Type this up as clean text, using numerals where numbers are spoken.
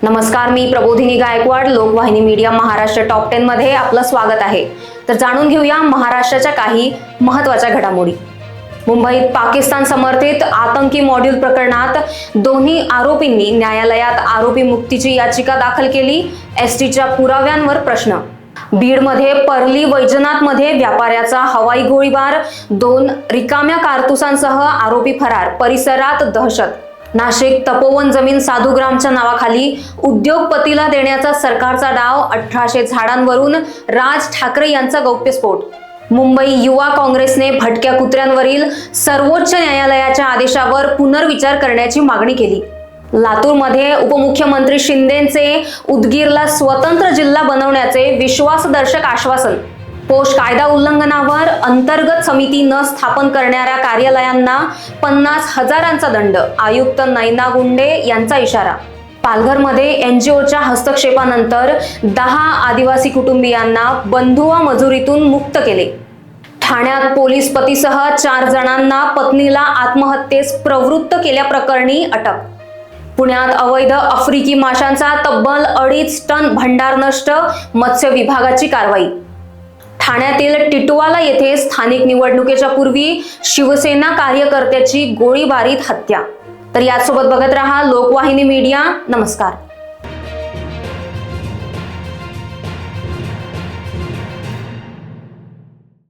नमस्कार, मी प्रबोधिनी Gaikwad. लोकवाहिनी media Maharashtra top 10 मध्ये आपलं स्वागत आहे. तर जाणून घेऊया महाराष्ट्राच्या काही महत्त्वाच्या घडामोडी. मुंबईत पाकिस्तान समर्थित आतंकी मॉड्यूल प्रकरणात दोन्ही आरोपींनी न्यायालयात आरोपी मुक्तीची याचिका दाखल केली. एसटीच्या पुराव्यांवर प्रश्न. बीडमध्ये परली वैजनाथमध्ये व्यापाऱ्याचा हवाई गोळीबार, 2 रिकाम्या कारतुसांसह आरोपी फरार, परिसरात दहशत. नाशिक तपोवन जमीन साधुग्रामच्या नावाखाली उद्योगपतीला देण्याचा सरकारचा डाव, 1800 झाडांवरून राज ठाकरे यांचा गौप्यस्फोट. मुंबई युवा काँग्रेसने भटक्या कुत्र्यांवरील सर्वोच्च न्यायालयाच्या आदेशावर पुनर्विचार करण्याची मागणी केली. लातूरमध्ये उपमुख्यमंत्री शिंदेंचे उदगीरला स्वतंत्र जिल्हा बनवण्याचे विश्वासदर्शक आश्वासन. पोस्ट कायदा उल्लंघनावर अंतर्गत समिती न स्थापन करणाऱ्या कार्यालयांना 50,000चा दंड, आयुक्त नैना गुंडे यांचा इशारा. पालघरमध्ये एनजीओच्या हस्तक्षेपानंतर 10 आदिवासी कुटुंबियांना बंधुआ मजुरीतून मुक्त केले. ठाण्यात पोलीस पतीसह 4 जणांना पत्नीला आत्महत्येस प्रवृत्त केल्याप्रकरणी अटक. पुण्यात अवैध आफ्रिकी माशांचा तब्बल 2.5 टन भंडार नष्ट, मत्स्य विभागाची कारवाई. ठाण्यातील टिटवाला येथे स्थानिक निवडणुकीच्या पूर्वी शिवसेना कार्यकर्त्याची गोळीबारीत हत्या. तर यासोबत बघत रहा लोकवाहिनी मीडिया. नमस्कार.